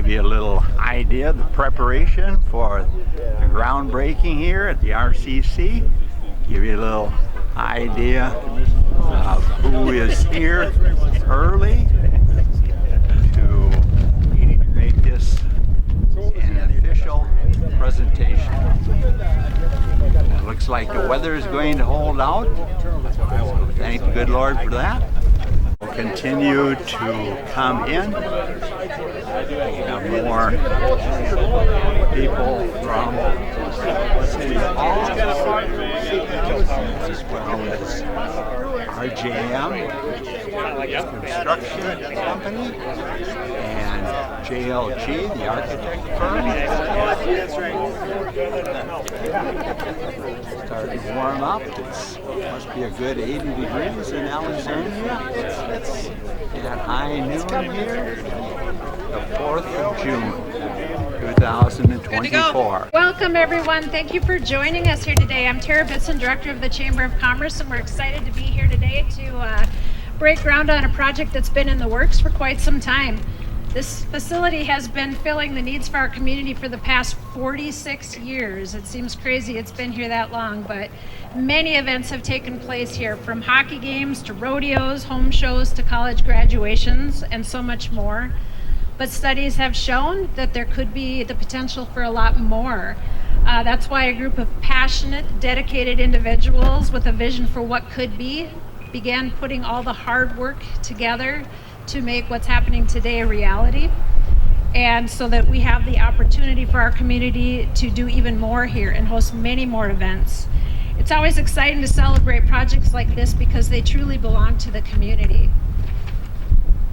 give you a little idea of the preparation for the groundbreaking here at the RCC. Give you a little idea of who is here early to make this an official presentation. It looks like the weather is going to hold out. So thank the good Lord for that. We'll continue to come in. We have more people from City Hall, as well as RJM Construction Company and JLG, the architect firm. Starting to warm up. It must be a good 80 degrees in Alexandria. It's at high noon here, the 4th of June, 2024. Welcome everyone. Thank you for joining us here today. I'm Tara Bitson, Director of the Chamber of Commerce, and we're excited to be here today to break ground on a project that's been in the works for quite some time. This facility has been filling the needs for our community for the past 46 years. It seems crazy it's been here that long, but many events have taken place here, from hockey games to rodeos, home shows to college graduations, and so much more. But studies have shown that there could be the potential for a lot more. That's why a group of passionate, dedicated individuals with a vision for what could be began putting all the hard work together to make what's happening today a reality, and so that we have the opportunity for our community to do even more here and host many more events. It's always exciting to celebrate projects like this because they truly belong to the community.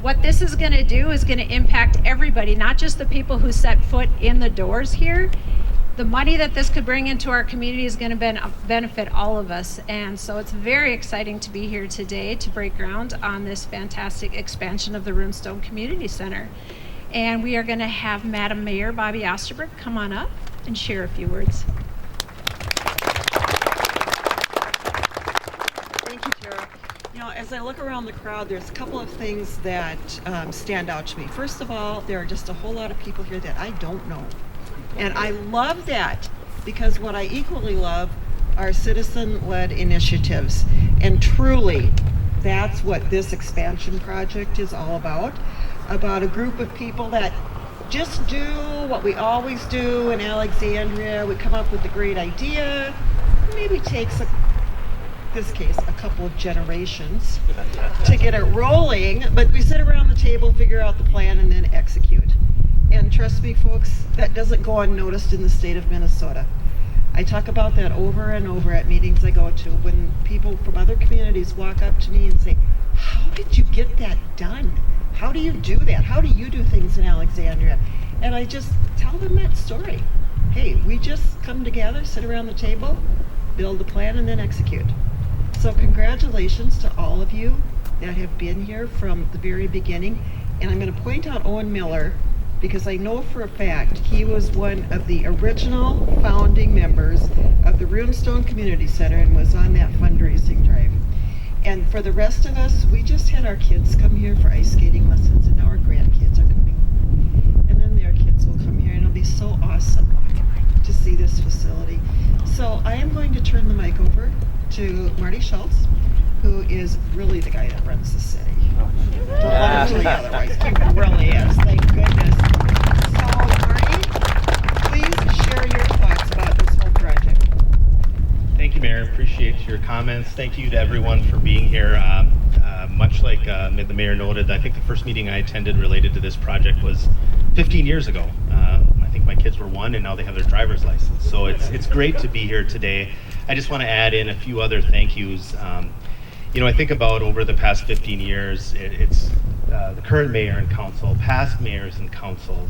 What this is going to do is going to impact everybody, not just the people who set foot in the doors here. The money that this could bring into our community is going to benefit all of us. And so it's very exciting to be here today to break ground on this fantastic expansion of the Runestone Community Center. And we are going to have Madam Mayor Bobby Osterbrook come on up and share a few words. Thank you, Tara. You know, as I look around the crowd, there's a couple of things that stand out to me. First of all, there are just a whole lot of people here that I don't know. And I love that, because what I equally love are citizen-led initiatives. And truly, that's what this expansion project is all about a group of people that just do what we always do in Alexandria. We come up with a great idea. Maybe takes, this case, a couple of generations to get it rolling, but we sit around the table, figure out the plan, and then execute. And trust me, folks, that doesn't go unnoticed in the state of Minnesota. I talk about that over and over at meetings I go to when people from other communities walk up to me and say, how did you get that done? How do you do that? How do you do things in Alexandria? And I just tell them that story. Hey, we just come together, sit around the table, build a plan, and then execute. So congratulations to all of you that have been here from the very beginning. And I'm going to point out Owen Miller, because I know for a fact he was one of the original founding members of the Runestone Community Center and was on that fundraising drive. And for the rest of us, we just had our kids come here for ice skating lessons, and now our grandkids are coming. And then their kids will come here, and it'll be so awesome to see this facility. So I am going to turn the mic over to Marty Schultz, who is really the guy that runs the city. Don't let him tell you otherwise. He really is, thank goodness. So Marty, please share your thoughts about this whole project. Thank you, Mayor. Appreciate your comments. Thank you to everyone for being here. Much like the Mayor noted, I think the first meeting I attended related to this project was 15 years ago. I think my kids were 1 and now they have their driver's license. So it's great to be here today. I just want to add in a few other thank yous. You know, I think about over the past 15 years, it's the current mayor and council, past mayors and councils,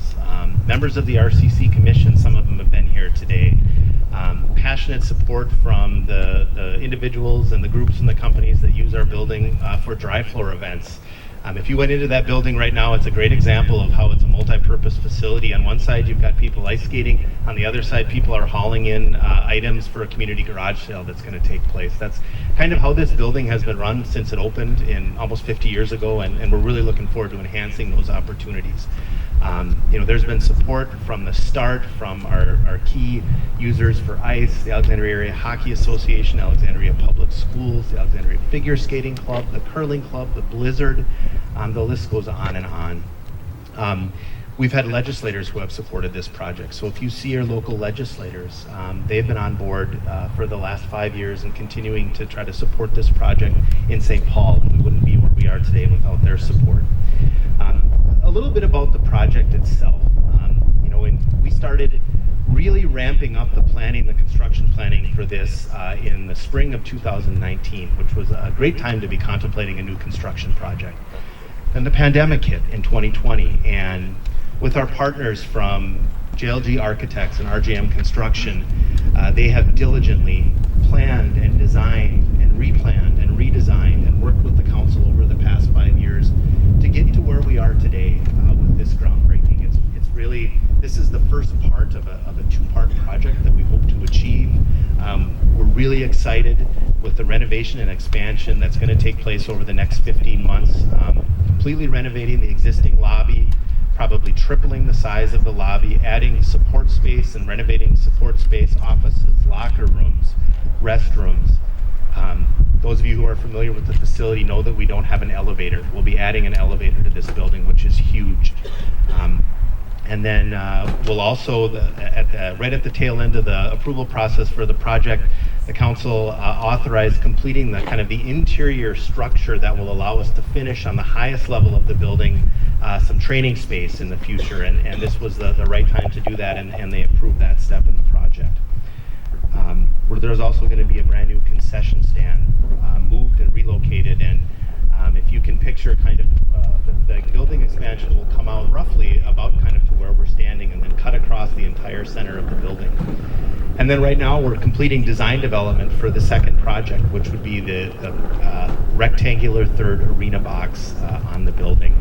members of the RCC Commission, some of them have been here today, passionate support from the individuals and the groups and the companies that use our building for dry floor events. If you went into that building right now, it's a great example of how it's a multi-purpose facility. On one side, you've got people ice skating. On the other side, people are hauling in items for a community garage sale that's going to take place. That's kind of how this building has been run since it opened in almost 50 years ago, and we're really looking forward to enhancing those opportunities. There's been support from the start from our key users for ICE, the Alexandria Area Hockey Association, Alexandria Public Schools, the Alexandria Figure Skating Club, the Curling Club, the Blizzard. The list goes on and on. We've had legislators who have supported this project. So if you see your local legislators, they've been on board for the last 5 years and continuing to try to support this project in St. Paul, and we wouldn't be where we are today without their support. A little bit about the project itself. When we started really ramping up the planning, the construction planning for this in the spring of 2019, which was a great time to be contemplating a new construction project. Then the pandemic hit in 2020, and with our partners from JLG Architects and RJM Construction, they have diligently planned and designed and replanned and redesigned and worked with the council over the past 5 years to get to where we are today with this groundbreaking. It's really, this is the first part of a two-part project that we hope to achieve. We're really excited with the renovation and expansion that's going to take place over the next 15 months. Completely renovating the existing lobby, probably tripling the size of the lobby, adding support space and renovating support space, offices, locker rooms, restrooms. Those of you who are familiar with the facility know that we don't have an elevator. We'll be adding an elevator to this building, which is huge. And then we'll also, right at the tail end of the approval process for the project, the council authorized completing the interior structure that will allow us to finish on the highest level of the building some training space in the future. And this was the right time to do that, and they approved that step in the project. Where there's also going to be a brand new concession stand moved and relocated, and if you can picture the building expansion will come out roughly about to where we're standing and then cut across the entire center of the building. And then right now we're completing design development for the second project, which would be the rectangular third arena box on the building.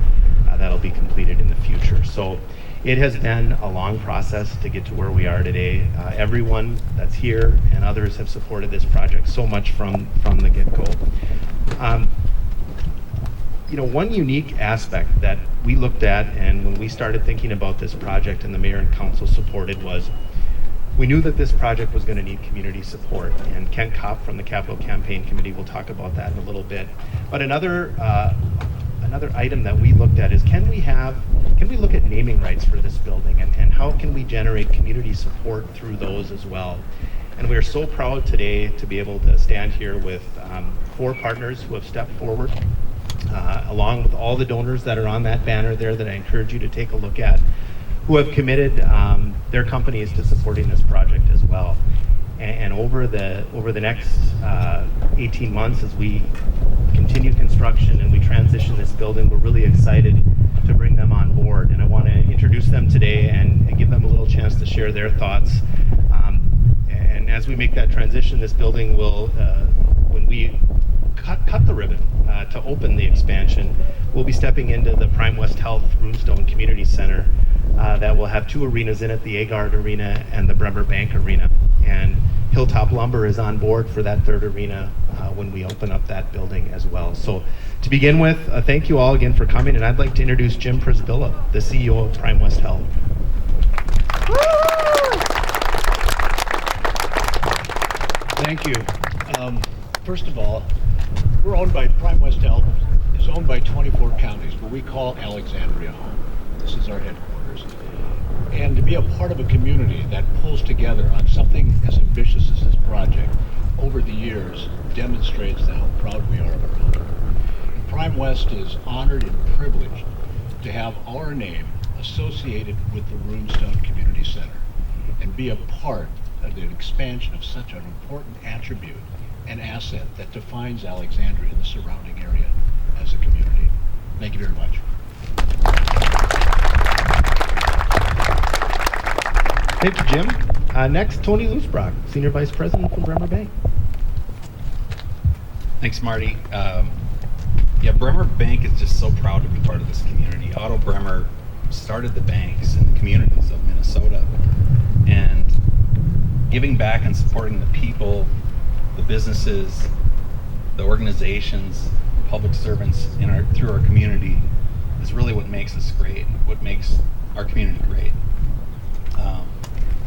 That'll be completed in the future. So it has been a long process to get to where we are today. Everyone that's here and others have supported this project so much from the get-go. One unique aspect that we looked at, and when we started thinking about this project and the mayor and council supported, was we knew that this project was going to need community support. And Kent Kopp from the Capital Campaign Committee will talk about that in a little bit. But another item that we looked at is can we look at naming rights for this building, and how can we generate community support through those as well? And we are so proud today to be able to stand here with 4 partners who have stepped forward, along with all the donors that are on that banner there that I encourage you to take a look at, who have committed their companies to supporting this project as well. And over the next 18 months, as we continue construction and we transition this building, we're really excited to bring them on board. And I want to introduce them today and give them a little chance to share their thoughts. And as we make that transition, this building will, when we cut the ribbon to open the expansion, we'll be stepping into the Prime West Health Runestone Community Center that will have 2 arenas in it, the Agard Arena and the Bremer Bank Arena. And Hilltop Lumber is on board for that 3rd arena when we open up that building as well. So to begin with, thank you all again for coming, and I'd like to introduce Jim Prisbilla, the CEO of Prime West Health. Thank you. First of all, we're owned by Prime West Health. It's owned by 24 counties, but we call Alexandria home. This is our headquarters. And to be a part of a community that pulls together on something as ambitious as this project over the years demonstrates how proud we are of our culture. And Prime West is honored and privileged to have our name associated with the Runestone Community Center and be a part of the expansion of such an important attribute and asset that defines Alexandria and the surrounding area as a community. Thank you very much. Thank you, Jim. Next, Tony Loosbrock, Senior Vice President from Bremer Bank. Thanks, Marty. Bremer Bank is just so proud to be part of this community. Otto Bremer started the banks in the communities of Minnesota, and giving back and supporting the people, the businesses, the organizations, public servants through our community is really what makes makes us great, what makes our community great.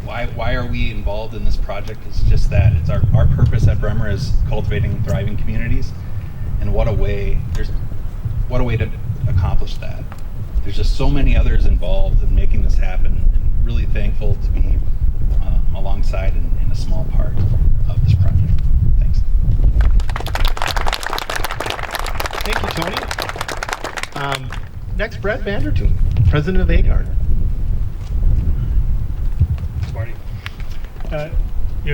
Why are we involved in this project? It's just that it's our purpose at Bremer is cultivating thriving communities, and what a way to accomplish that. There's just so many others involved in making this happen, and really thankful to be alongside in a small part of this project. Thanks. Thank you, Tony. Next, Brett Vandertoon, President of AGARD. Marty.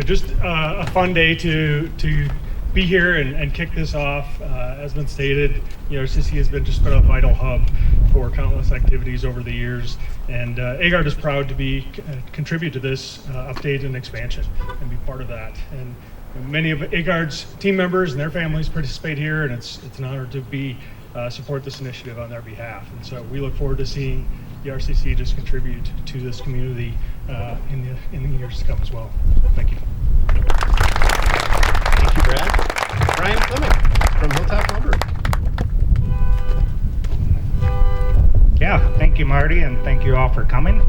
Just a fun day to be here and kick this off. As been stated, RCC has been just been a vital hub for countless activities over the years, and AGARD is proud to contribute to this update and expansion and be part of that. And many of AGARD's team members and their families participate here, and it's an honor to support this initiative on their behalf. And so we look forward to seeing the RCC just contribute to this community in the years to come as well. Thank you. Thank you, Brad. Brian Fleming from Hilltop Lumber. Yeah, thank you, Marty, and thank you all for coming.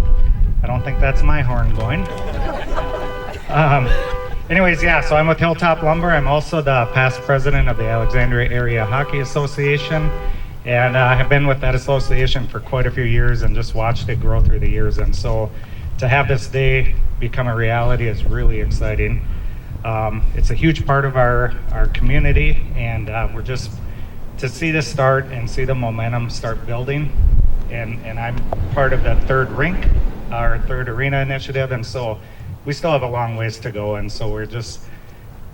I don't think that's my horn going. Anyways, yeah, so I'm with Hilltop Lumber. I'm also the past president of the Alexandria Area Hockey Association, and I have been with that association for quite a few years and just watched it grow through the years. And so to have this day become a reality is really exciting. It's a huge part of our community, and we're just to see this start and see the momentum start building. And I'm part of the third rink, our third arena initiative, and so we still have a long ways to go. And so we're just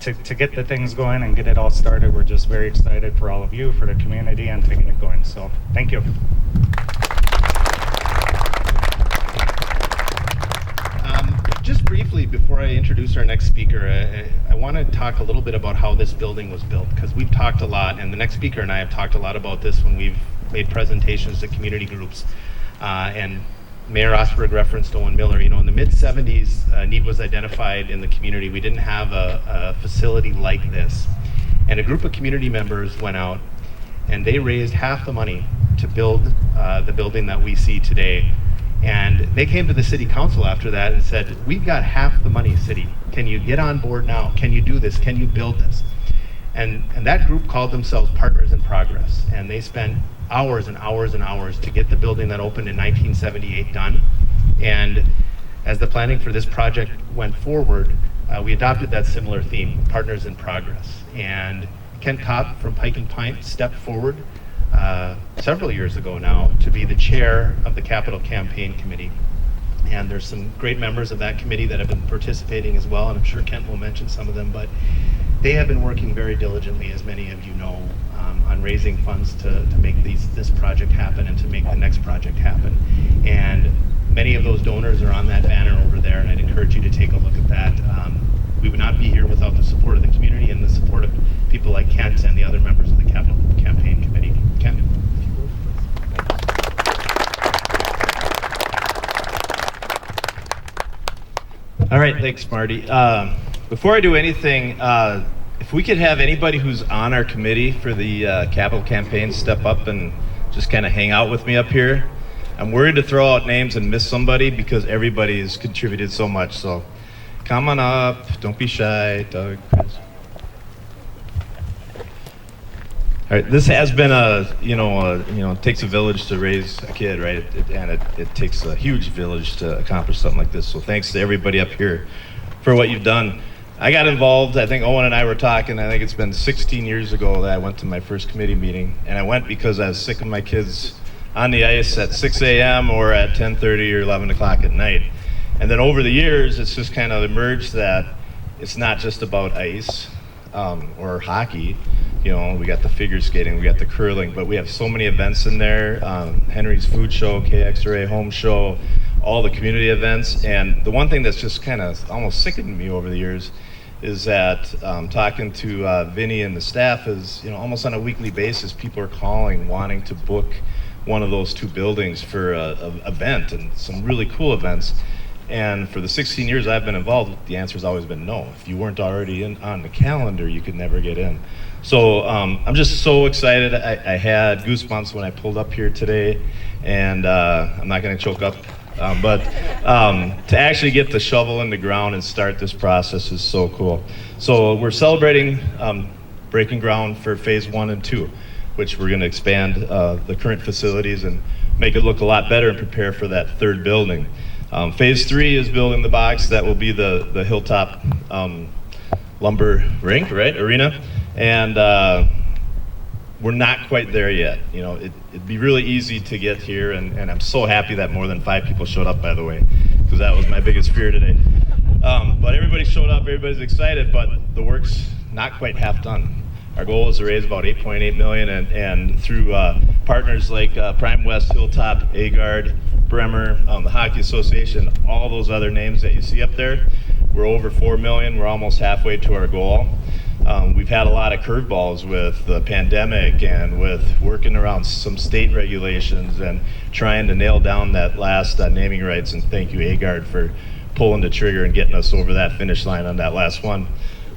to get the things going and get it all started. We're just very excited for all of you, for the community, and to get it going. So thank you. Just briefly, before I introduce our next speaker, I want to talk a little bit about how this building was built, because we've talked a lot, and the next speaker and I have talked a lot about this when we've made presentations to community groups. And Mayor Osberg referenced Owen Miller. In the mid-'70s, a need was identified in the community. We didn't have a facility like this. And a group of community members went out, and they raised half the money to build the building that we see today. And they came to the city council after that and said, we've got half the money, city. Can you get on board now? Can you do this? Can you build this? And that group called themselves Partners in Progress. And they spent hours and hours and hours to get the building that opened in 1978 done. And as the planning for this project went forward, we adopted that similar theme, Partners in Progress. And Kent Kopp from Pike and Pint stepped forward several years ago now to be the chair of the Capital Campaign Committee. And there's some great members of that committee that have been participating as well, and I'm sure Kent will mention some of them, but they have been working very diligently, as many of you know, on raising funds to make this project happen and to make the next project happen. And many of those donors are on that banner over there, and I'd encourage you to take a look at that. We would not be here without the support of the community and the support of people like Kent and the other members of the Capital Campaign Committee. Kent? All right, thanks, Marty. Before I do anything, if we could have anybody who's on our committee for the Capital Campaign step up and just kind of hang out with me up here. I'm worried to throw out names and miss somebody because everybody has contributed so much. So come on up, don't be shy, Doug, Chris. All right, this has been it takes a village to raise a kid, right? It takes a huge village to accomplish something like this. So thanks to everybody up here for what you've done. I got involved, I think Owen and I were talking, I think it's been 16 years ago that I went to my first committee meeting. And I went because I was sick of my kids on the ice at 6 a.m. or at 10:30 or 11 o'clock at night. And then over the years, it's just kind of emerged that it's not just about ice or hockey. We got the figure skating, we got the curling, but we have so many events in there. Henry's Food Show, KXRA Home Show, all the community events. And the one thing that's just kind of almost sickened me over the years is that talking to Vinny and the staff is, almost on a weekly basis, people are calling, wanting to book one of those two buildings for an event, and some really cool events. And for the 16 years I've been involved, the answer's always been no. If you weren't already on the calendar, you could never get in. So I'm just so excited. I had goosebumps when I pulled up here today, and I'm not going to choke up. But to actually get the shovel in the ground and start this process is so cool. So we're celebrating breaking ground for phase 1 and 2, which we're going to expand the current facilities and make it look a lot better and prepare for that third building. Phase 3 is building the box that will be the Hilltop lumber rink, right, arena, and we're not quite there yet. You know, it'd be really easy to get here, and I'm so happy that more than 5 people showed up, by the way, because that was my biggest fear today. But everybody showed up, everybody's excited, but the work's not quite half done. Our goal is to raise about $8.8 million, and through partners like Prime West, Hilltop, Agard, Bremer, the Hockey Association, all those other names that you see up there, we're over $4 million. We're almost halfway to our goal. We've had a lot of curveballs with the pandemic and with working around some state regulations and trying to nail down that last naming rights. And thank you, Agard, for pulling the trigger and getting us over that finish line on that last one.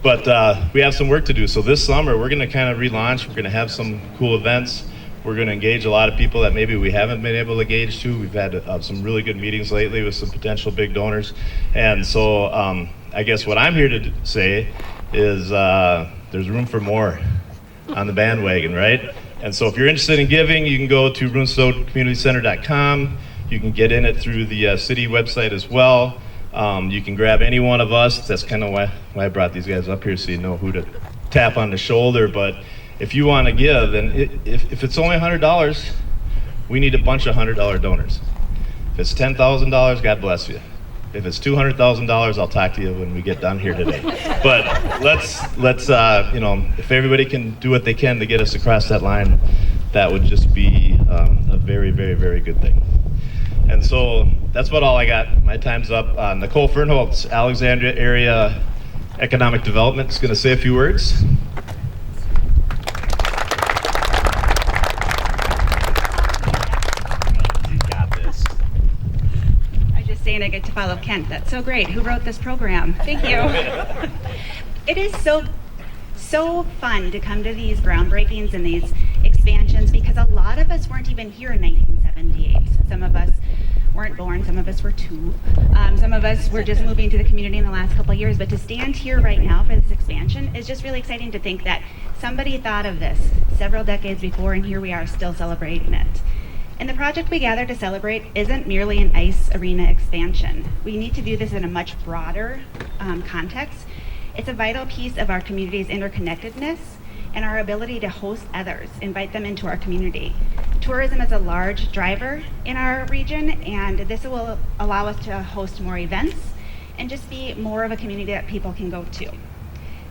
But we have some work to do. So this summer, we're going to kind of relaunch. We're going to have some cool events. We're going to engage a lot of people that maybe we haven't been able to engage to. We've had some really good meetings lately with some potential big donors. And so I guess what I'm here to say is there's room for more on the bandwagon, right? And so if you're interested in giving, you can go to runestone.communitycenter.com. You can get in it through the city website as well. You can grab any one of us. That's kind of why I brought these guys up here, so you know who to tap on the shoulder. But if you want to give, and if it's only $100, we need a bunch of $100 donors. If it's $10,000, God bless you. If it's $200,000, I'll talk to you when we get done here today. But let's you know, if everybody can do what they can to get us across that line, that would just be a very, very, very good thing. And so that's about all I got. My time's up. Nicole Fernholtz, Alexandria Area Economic Development, is going to say a few words. Saying I get to follow Kent. That's so great. Who wrote this program? Thank you. It is so fun to come to these groundbreakings and these expansions, because a lot of us weren't even here in 1978. Some of us weren't born, some of us were 2. Some of us were just moving to the community in the last couple of years. But to stand here right now for this expansion is just really exciting to think that somebody thought of this several decades before, and here we are still celebrating it. And the project we gather to celebrate isn't merely an ice arena expansion. We need to view this in a much broader context. It's a vital piece of our community's interconnectedness and our ability to host others, invite them into our community. Tourism is a large driver in our region, and this will allow us to host more events and just be more of a community that people can go to.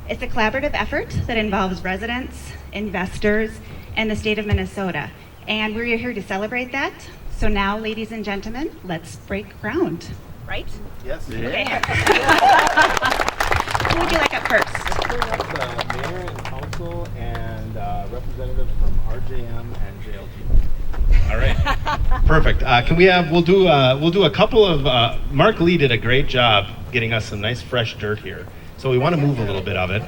It's a collaborative effort that involves residents, investors, and the state of Minnesota. And we're here to celebrate that. So now, ladies and gentlemen, let's break ground, right? Yes. Okay. Who would you like up first? Let's bring up the mayor and council and representatives from RJM and JLG. All right. Perfect. Can we have? We'll do a couple of. Mark Lee did a great job getting us some nice fresh dirt here. So we want to move a little bit of it.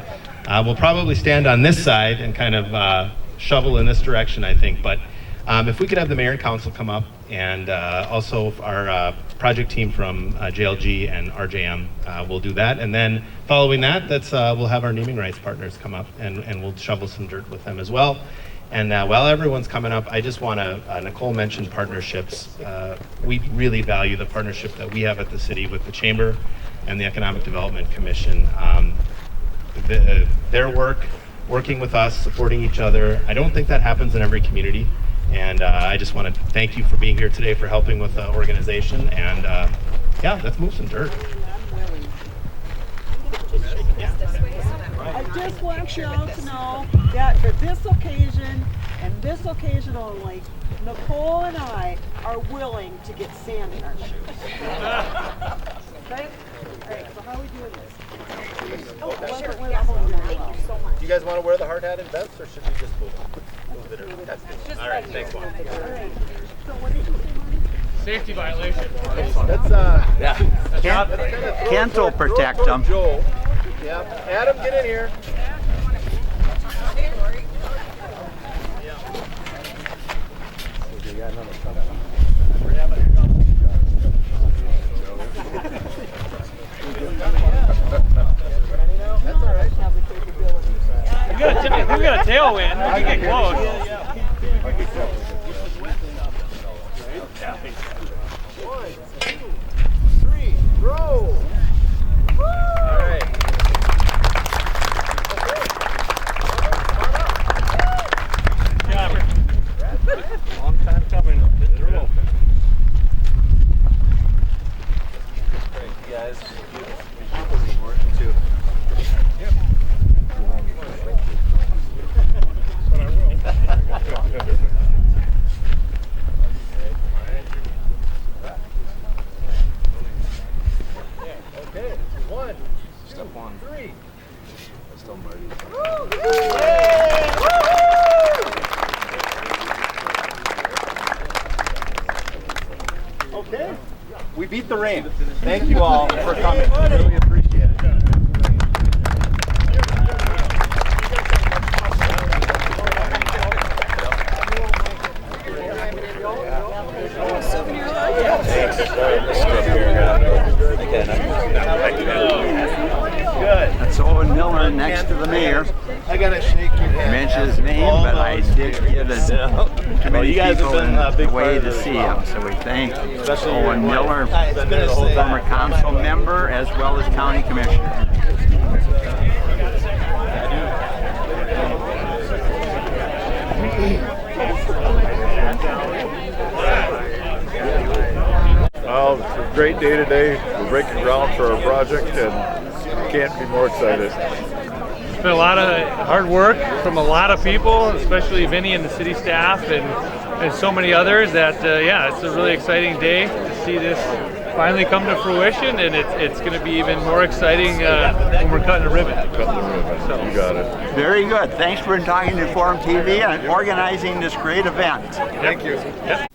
We'll probably stand on this side and kind of shovel in this direction, I think. But if we could have the mayor and council come up, and also our project team from JLG and RJM will do that. And then following that, we'll have our naming rights partners come up, and we'll shovel some dirt with them as well. And while everyone's coming up, I just want to, Nicole mentioned partnerships. We really value the partnership that we have at the city with the Chamber and the Economic Development Commission. Their working with us, supporting each other. I don't think that happens in every community. And I just want to thank you for being here today, for helping with the organization. And yeah, let's move some dirt. I just want you all to know that for this occasion and this occasion only, Nicole and I are willing to get sand in our shoes. Okay? All right, so how are we doing this? Sure. Thank you so much. Do you guys want to wear the hard hat in vets, or should we just move it? All right, thanks, Mom. All right. So what did you say, Marty? Safety violation. Kent will protect them. Joel. Yep. Adam, get in here. That's all right. We got a tailwind. We can get close. One, 2, 3, roll. All right. Long time coming. Hit the rope. Thank you guys. Okay, 1, 2, 3. Still Marty. Okay, we beat the rain. Thank you all for coming. Really appreciate it. That's Owen Miller next to the mayor. I gotta shake your hand. Mention his name, but I did get too many you guys have people been in a big the way part of to this see him. So we thank Especially Owen your Miller, wife. Been there the whole former time. council member as well as county commissioner. Well, it's a great day today. We're breaking ground for our project and can't be more excited. It's been a lot of hard work from a lot of people, especially Vinny and the city staff and so many others that, yeah, it's a really exciting day to see this finally come to fruition, and it's going to be even more exciting when we're cutting the ribbon. So. You got it. Very good. Thanks for talking to Forum TV and organizing this great event. Thank you. Yep.